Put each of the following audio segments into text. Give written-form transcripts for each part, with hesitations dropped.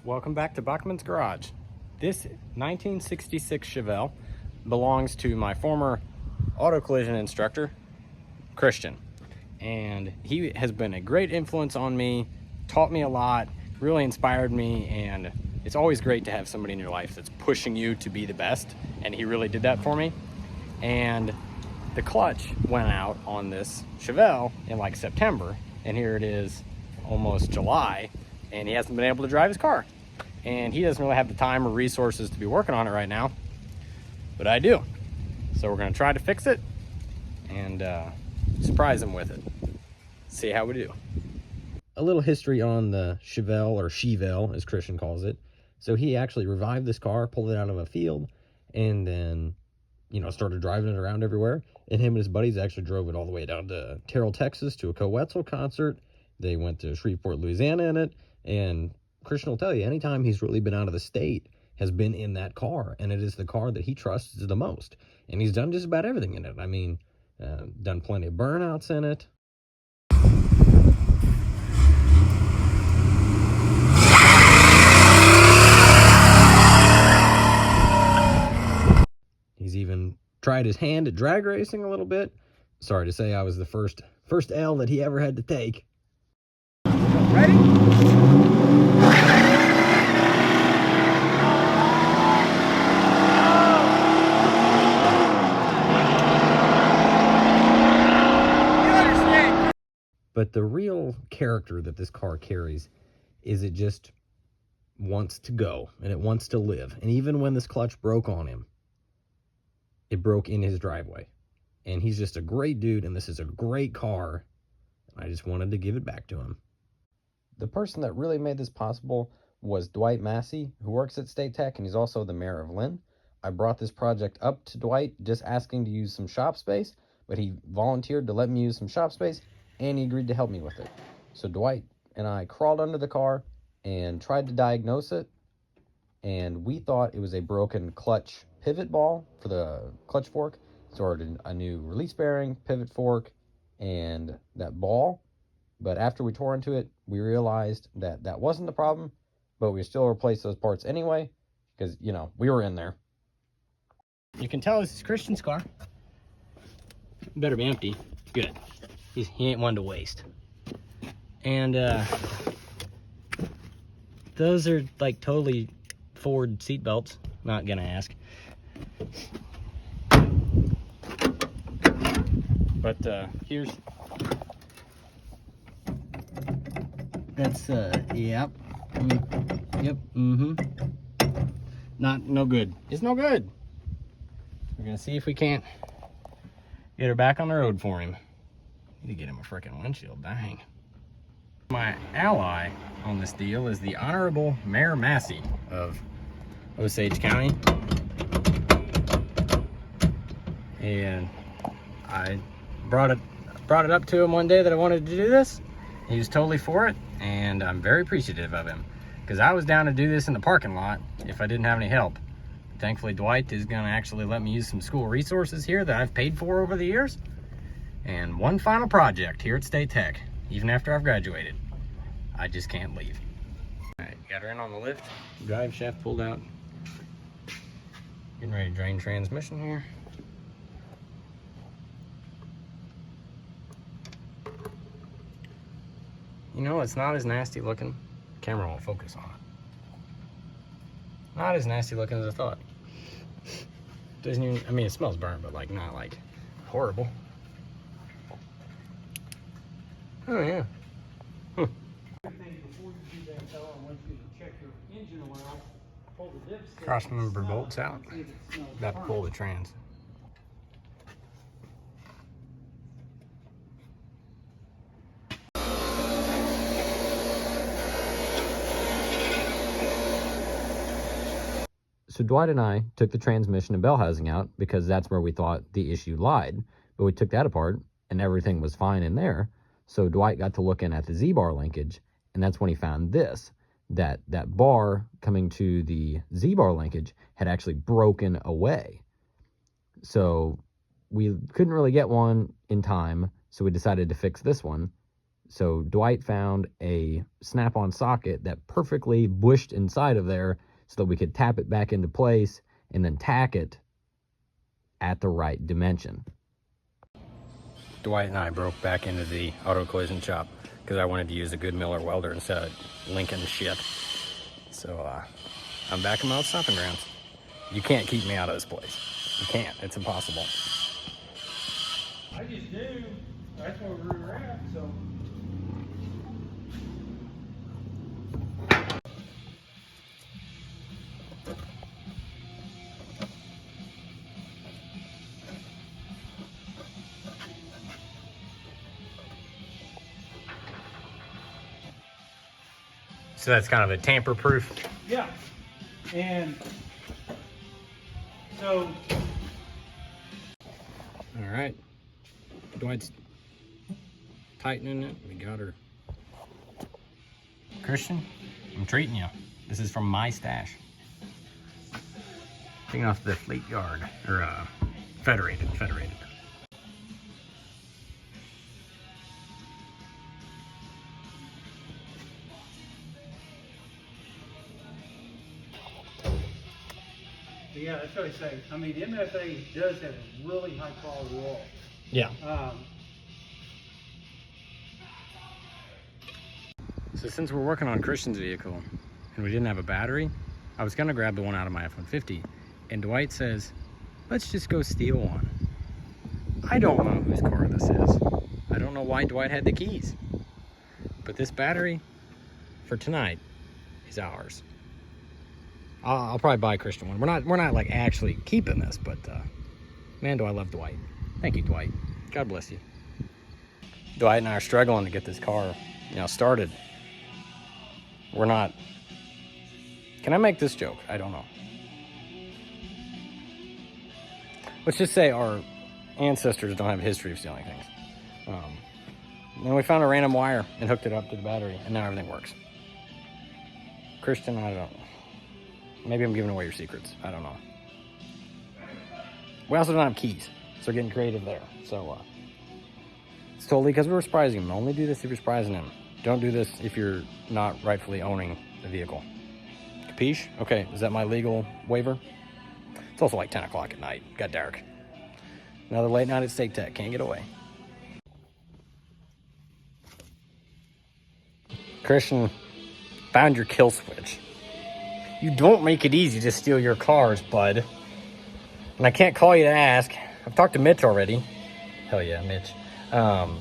Welcome back to Bachmann's Garage. This 1966 Chevelle belongs to my former auto collision instructor, Christian. And he has been a great influence on me, taught me a lot, really inspired me, and it's always great to have somebody in your life that's pushing you to be the best, and he really did that for me. And the clutch went out on this Chevelle in like September, and here it is almost July, and he hasn't been able to drive his car. And he doesn't really have the time or resources to be working on it right now, but I do. So we're gonna try to fix it and surprise him with it. See how we do. A little history on the Chevelle, or She-Velle as Christian calls it. So he actually revived this car, pulled it out of a field, and then, you know, started driving it around everywhere. And him and his buddies actually drove it all the way down to Terrell, Texas to a Coetzel concert. They went to Shreveport, Louisiana in it, and Christian will tell you, anytime he's really been out of the state has been in that car, and it is the car that he trusts the most. And he's done just about everything in it. I mean, done plenty of burnouts in it. He's even tried his hand at drag racing a little bit. Sorry to say I was the first L that he ever had to take. Ready? But the real character that this car carries is it just wants to go, and it wants to live. And even when this clutch broke on him, it broke in his driveway. And he's just a great dude, and this is a great car. I just wanted to give it back to him. The person that really made this possible was Dwight Massey, who works at State Tech, and he's also the mayor of Lynn. I brought this project up to Dwight just asking to use some shop space, but he volunteered to let me use some shop space, and he agreed to help me with it. So Dwight and I crawled under the car and tried to diagnose it, and we thought it was a broken clutch pivot ball for the clutch fork. So ordered a new release bearing, pivot fork, and that ball. But after we tore into it, we realized that that wasn't the problem, but we still replaced those parts anyway, because, you know, we were in there. You can tell this is Christian's car. Better be empty. Good. He ain't one to waste. And those are like totally Ford seat belts. Not gonna ask. But here's, that's yep, yep, no good. It's no good. We're gonna see if we can't get her back on the road for him. Need to get him a freaking windshield, dang. My ally on this deal is the Honorable Mayor Massey of Osage County. And I brought it up to him one day that I wanted to do this. He was totally for it, and I'm very appreciative of him, because I was down to do this in the parking lot if I didn't have any help. Thankfully, Dwight is gonna actually let me use some school resources here that I've paid for over the years. And one final project here at State Tech, even after I've graduated. I just can't leave. All right, got her in on the lift, drive shaft pulled out. Getting ready to drain transmission here. You know, it's not as nasty looking. Camera won't focus on it. Not as nasty looking as I thought. Doesn't even, I mean, it smells burnt, but like not like horrible. Oh yeah. Before you do that, though, I want you to check your engine oil. Pull the dipstick. Cross member bolts out. About to pull the trans. So Dwight and I took the transmission and bell housing out because that's where we thought the issue lied. But we took that apart and everything was fine in there. So Dwight got to looking at the Z-bar linkage, and that's when he found this, that bar coming to the Z-bar linkage had actually broken away. So we couldn't really get one in time, so we decided to fix this one. So Dwight found a snap-on socket that perfectly bushed inside of there so that we could tap it back into place and then tack it at the right dimension. Dwight and I broke back into the auto collision shop because I wanted to use a good Miller welder instead of Lincoln shit. So I'm back in my old stomping grounds. You can't keep me out of this place. You can't. It's impossible. I just knew that's where we were at, so. So that's kind of a tamper-proof. Yeah, and so. All right, Dwight's tightening it. We got her. Christian, I'm treating you. This is from my stash. Taking off the fleet yard, or federated. Yeah, that's what I say. I mean, MFA does have a really high quality wall. Yeah. So since we're working on Christian's vehicle and we didn't have a battery, I was gonna grab the one out of my F-150, and Dwight says, let's just go steal one. I don't know whose car this is. I don't know why Dwight had the keys, but this battery for tonight is ours. I'll probably buy Christian one. We're not like actually keeping this, but man, do I love Dwight. Thank you, Dwight. God bless you. Dwight and I are struggling to get this car, started. We're not. Can I make this joke? I don't know. Let's just say our ancestors don't have a history of stealing things. Then we found a random wire and hooked it up to the battery, and now everything works. Christian, I don't know. Maybe I'm giving away your secrets. I don't know. We also don't have keys, so we're getting creative there. So it's totally because we're surprising him. Only do this if you're surprising him. Don't do this if you're not rightfully owning the vehicle. Capiche? Okay, is that my legal waiver? It's also like 10 o'clock at night. Got dark. Another late night at Steak Tech. Can't get away. Christian, found your kill switch. You don't make it easy to steal your cars, bud. And I can't call you to ask. I've talked to Mitch already. Hell yeah, Mitch. I'm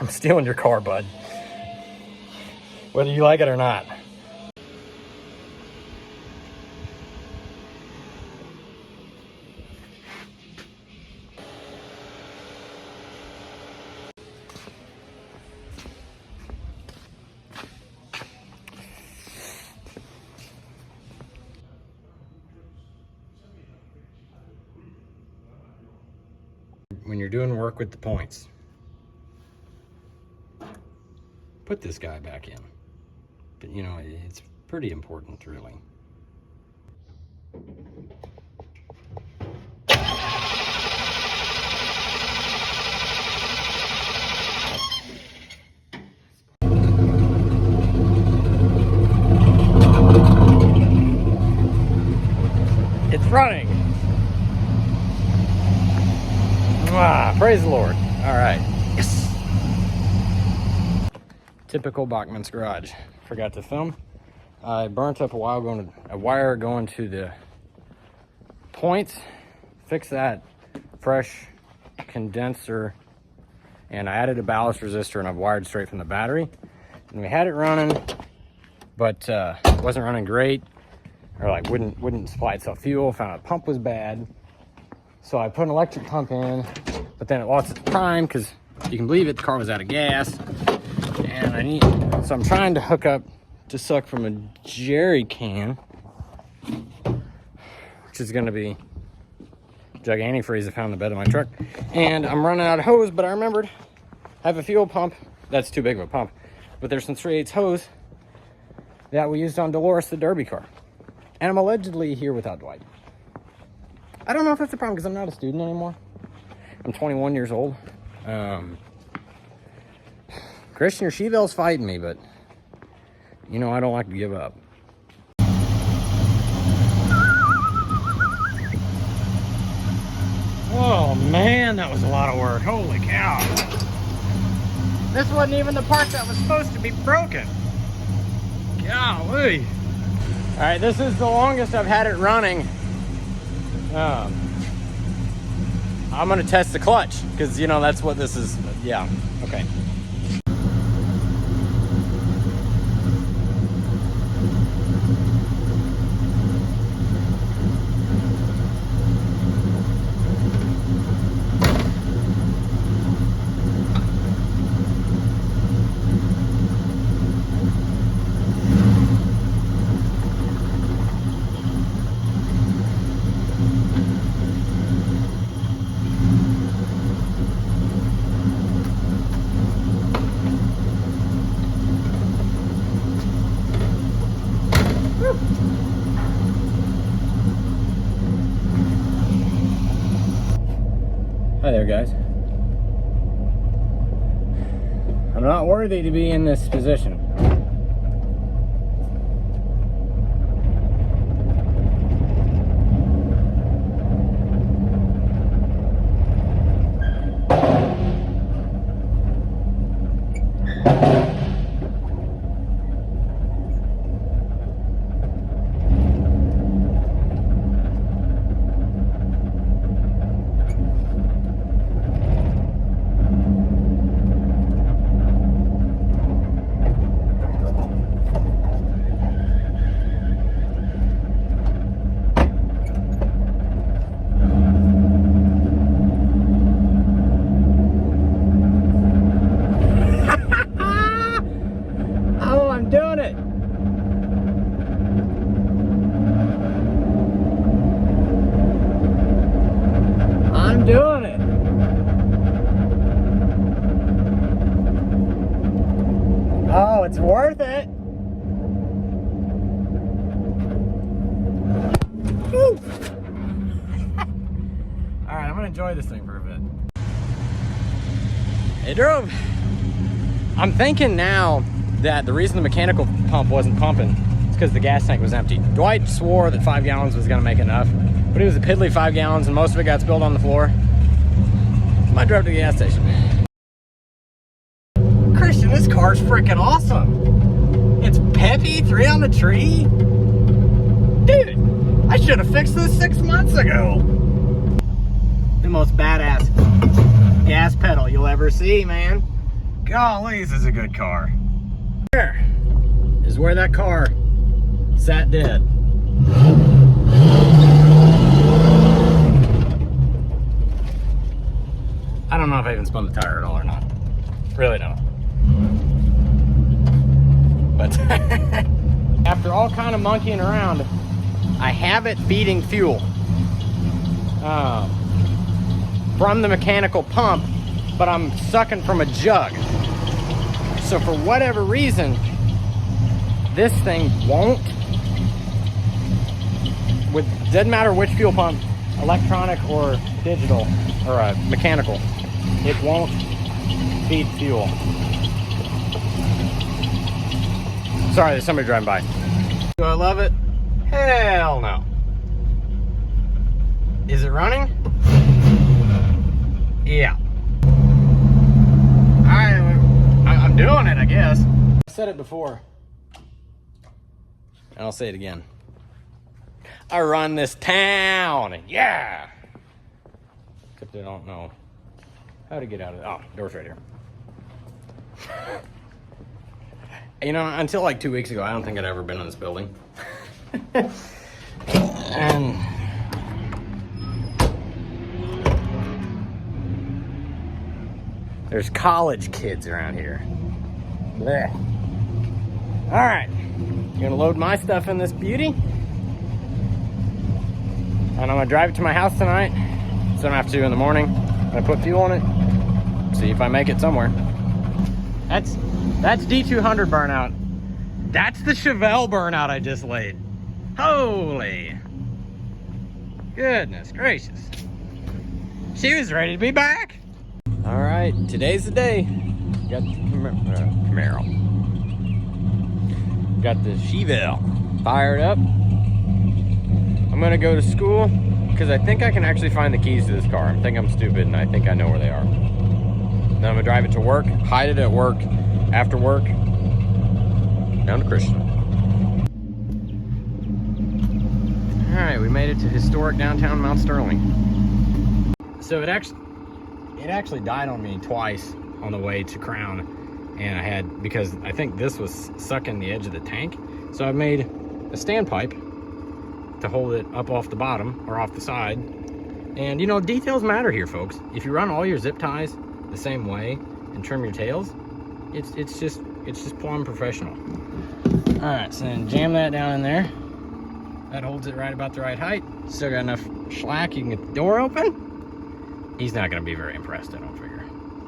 stealing your car, bud. Whether you like it or not. When you're doing work with the points, put this guy back in. But it's pretty important, really. It's running. Praise the Lord. All right. Yes. Typical Bachmann's garage. Forgot to film. I burnt up a wire going to the points. Fix that fresh condenser. And I added a ballast resistor, and I've wired straight from the battery. And we had it running, but it wasn't running great, or like wouldn't supply itself fuel. Found out the pump was bad. So I put an electric pump in, but then it lost its prime because you can believe it, the car was out of gas. And so I'm trying to hook up to suck from a jerry can, which is gonna be jug antifreeze I found in the bed of my truck. And I'm running out of hose, but I remembered I have a fuel pump. That's too big of a pump, but there's some 3/8 hose that we used on Dolores, the Derby car. And I'm allegedly here without Dwight. I don't know if that's a problem because I'm not a student anymore. I'm 21 years old. Christian or She-Velle's fighting me, but you know I don't like to give up. Oh man, that was a lot of work. Holy cow. This wasn't even the part that was supposed to be broken. Golly. All right, this is the longest I've had it running. I'm gonna test the clutch because you know that's what this is. Yeah, okay. Hi there, guys. I'm not worthy to be in this position. Doing it. Oh, it's worth it. Woo. All right, I'm gonna enjoy this thing for a bit. It drove. I'm thinking now that the reason the mechanical pump wasn't pumping is because the gas tank was empty. Dwight swore that 5 gallons was gonna make enough, but it was a piddly 5 gallons and most of it got spilled on the floor. Might drive to the gas station. Christian, this car's freaking awesome. It's peppy, 3 on the tree. Dude, I should have fixed this 6 months ago. The most badass gas pedal you'll ever see, man. Golly, this is a good car. There is where that car sat dead. I don't know if I even spun the tire at all or not. Really don't. But after all kind of monkeying around, I have it feeding fuel from the mechanical pump, but I'm sucking from a jug. So for whatever reason, this thing won't. Doesn't matter which fuel pump, electronic or digital or mechanical, it won't feed fuel. Sorry, there's somebody driving by. Do I love it? Hell no. Is it running? Yeah. I'm doing it, I guess. I said it before, and I'll say it again. I run this town, yeah! Except I don't know how to get out of it. Oh, door's right here. You know, until like 2 weeks ago, I don't think I'd ever been in this building. And there's college kids around here. There. All right, I'm gonna load my stuff in this beauty. And I'm gonna drive it to my house tonight. So I don't have to in the morning. I'm gonna put fuel in it. See if I make it somewhere. That's D200 burnout. That's the Chevelle burnout I just laid. Holy goodness gracious. She was ready to be back. All right, today's the day. Got the Camaro. Got the She-Velle fired up. I'm gonna go to school because I think I can actually find the keys to this car. I think I'm stupid and I think I know where they are. Then I'm gonna drive it to work, hide it at work, after work, down to Christian. All right, we made it to historic downtown Mount Sterling. So it actually died on me twice on the way to Crown, and because I think this was sucking the edge of the tank. So I made a standpipe to hold it up off the bottom or off the side. And you know, details matter here, folks. If you run all your zip ties the same way and trim your tails, it's just plumb professional. All right, so then jam that down in there. That holds it right about the right height. Still got enough slack you can get the door open. He's not gonna be very impressed, I don't figure.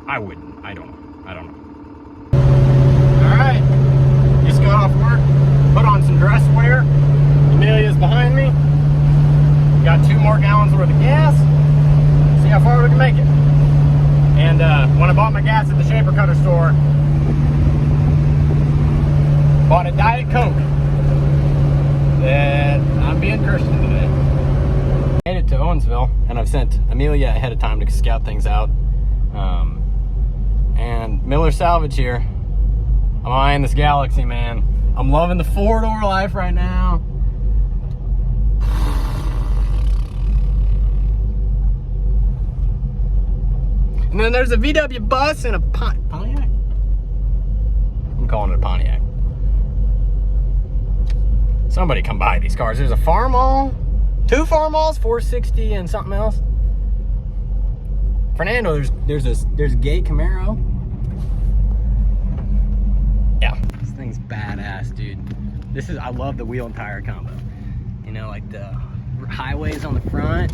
I wouldn't, I don't know. All right, just got off work, put on some dress wear. Amelia's behind me. Got 2 more gallons worth of gas. See how far we can make it. And when I bought my gas at the Shaper Cutter store, bought a Diet Coke. That I'm being Christian today. Made it to Owensville, and I've sent Amelia ahead of time to scout things out. And Miller Salvage here. I'm eyeing this Galaxy, man. I'm loving the 4-door life right now. And then there's a VW bus and a Pontiac. I'm calling it a Pontiac. Somebody come buy these cars. There's a Farmall, 2 Farmalls, 460 and something else. Fernando, there's a gay Camaro. Yeah, this thing's badass, dude. I love the wheel and tire combo. You know, like the highways on the front,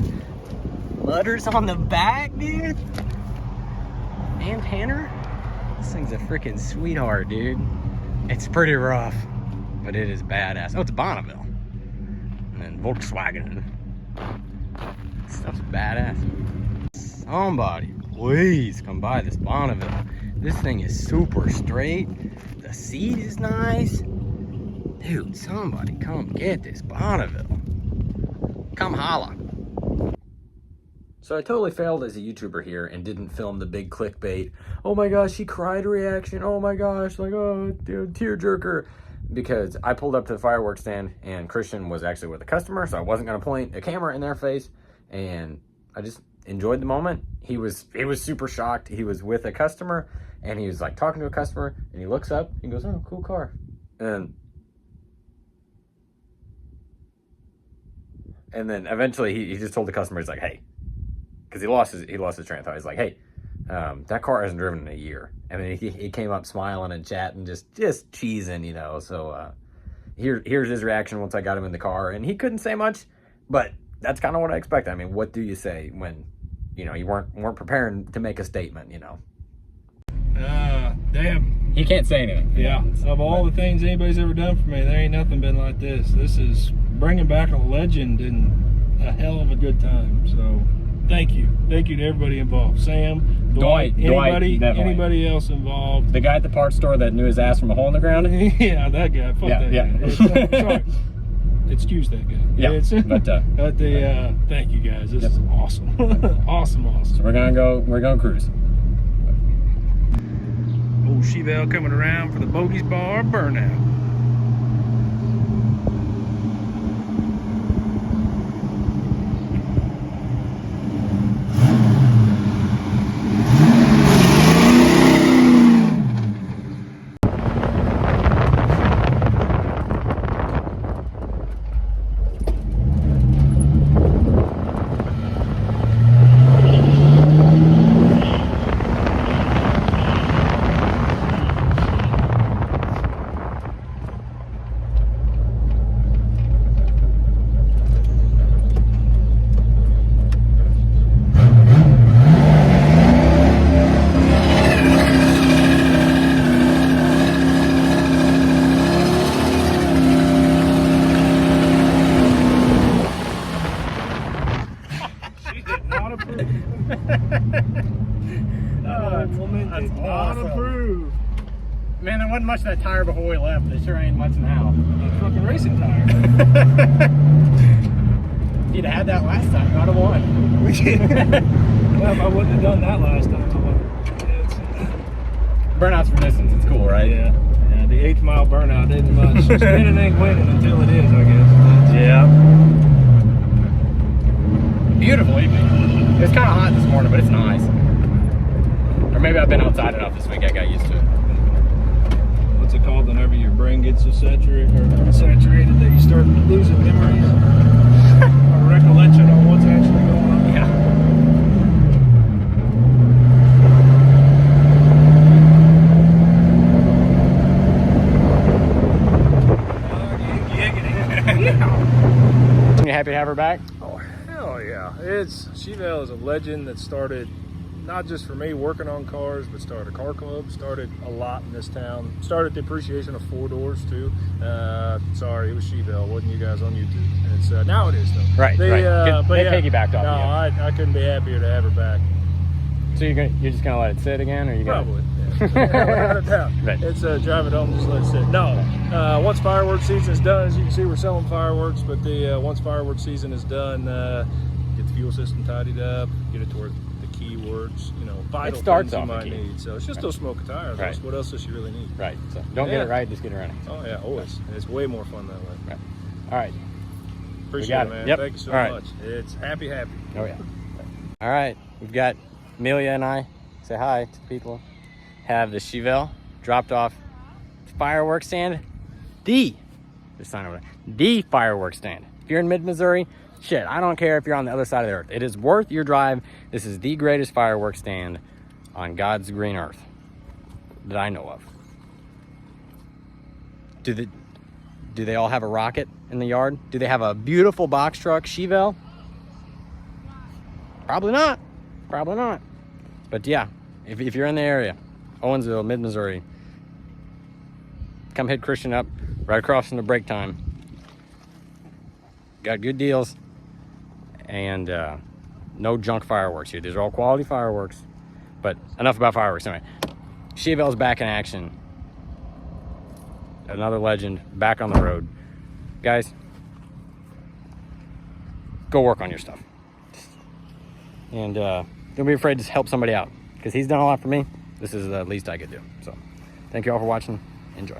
mudders on the back, dude. And Tanner, this thing's a freaking sweetheart, dude. It's pretty rough, but it is badass. Oh, it's a Bonneville. And then Volkswagen. This stuff's badass. Somebody, please come by this Bonneville. This thing is super straight. The seat is nice. Dude, somebody come get this Bonneville. Come holla. So I totally failed as a YouTuber here and didn't film the big clickbait. Oh my gosh, she cried reaction. Oh my gosh, like, oh, dude, tearjerker. Because I pulled up to the fireworks stand and Christian was actually with a customer, so I wasn't gonna point a camera in their face. And I just enjoyed the moment. He was super shocked. He was with a customer and he was like talking to a customer and he looks up and goes, oh, cool car. And then eventually he just told the customer, he's like, hey, because he lost his train of thought. He's like, hey, that car hasn't driven in a year. And then he came up smiling and chatting, just cheesing, you know. So here's his reaction once I got him in the car. And he couldn't say much, but that's kind of what I expected. I mean, what do you say when, you know, you weren't preparing to make a statement, you know? Damn. He can't say anything. Yeah. Of all the things anybody's ever done for me, there ain't nothing been like this. This is bringing back a legend and a hell of a good time. So thank you. Thank you to everybody involved. Sam, Dwight, anybody else involved. The guy at the parts store that knew his ass from a hole in the ground? Yeah, that guy. Fuck that guy. Sorry. Excuse that guy. Yeah, thank you guys. This is awesome. awesome. So we're gonna cruise. Old She-Velle coming around for the Bogies Bar burnout. wasn't much of that tire before we left. There sure ain't much now. A fucking racing tire. If you'd had that last time, I'd have won. Well, if I wouldn't have done that last time, I would. Burnouts from distance, it's cool, right? Yeah. Yeah, the 8th mile burnout isn't much. Spinning ain't winning until it is, I guess. Yeah. Beautiful evening. It was kind of hot this morning, but it's nice. Or maybe I've been outside enough this week, I got used to it. What's it called whenever your brain gets so saturated that you start losing memories or recollection on what's actually going on? Yeah. You happy to have her back? Oh, hell yeah. She-Velle is a legend that started not just for me working on cars, but started a car club, started a lot in this town, started the appreciation of 4-doors too. Sorry, it was She-Velle, wasn't you guys on YouTube. And it's, now it is though. Right, they, right. But they yeah, piggybacked off no, of you. I couldn't be happier to have her back. So you're just gonna let it sit again, or you gonna? Probably. Yeah. Without a doubt. Right. It's drive it home, just let it sit. No, once fireworks season is done, as you can see, we're selling fireworks. But once fireworks season is done, get the fuel system tidied up, get it to where the keywords, vital things you might need. So it's just those smoke tires. Right. What else does she really need? Right. So don't get it right, just get it running. Oh yeah, always. And it's way more fun that way. Right. All right. Appreciate it, man. Yep. Thank you so All much. It's happy. Oh yeah. All right. We've got Amelia and I. Say hi to the people. Have the She-Velle dropped off fireworks stand. The fireworks stand. If you're in mid-Missouri, shit, I don't care if you're on the other side of the earth. It is worth your drive. This is the greatest fireworks stand on God's green earth that I know of. Do they all have a rocket in the yard? Do they have a beautiful box truck She-Velle? Probably not. Probably not. But yeah, if you're in the area, Owensville, mid-Missouri, come hit Christian up right across from the break time. Got good deals and no junk fireworks here. These are all quality fireworks. But enough about fireworks. Anyway, She-Velle's back in action. Another legend back on the road. Guys, go work on your stuff. And don't be afraid to help somebody out, because he's done a lot for me. This is the least I could do. So thank you all for watching. Enjoy.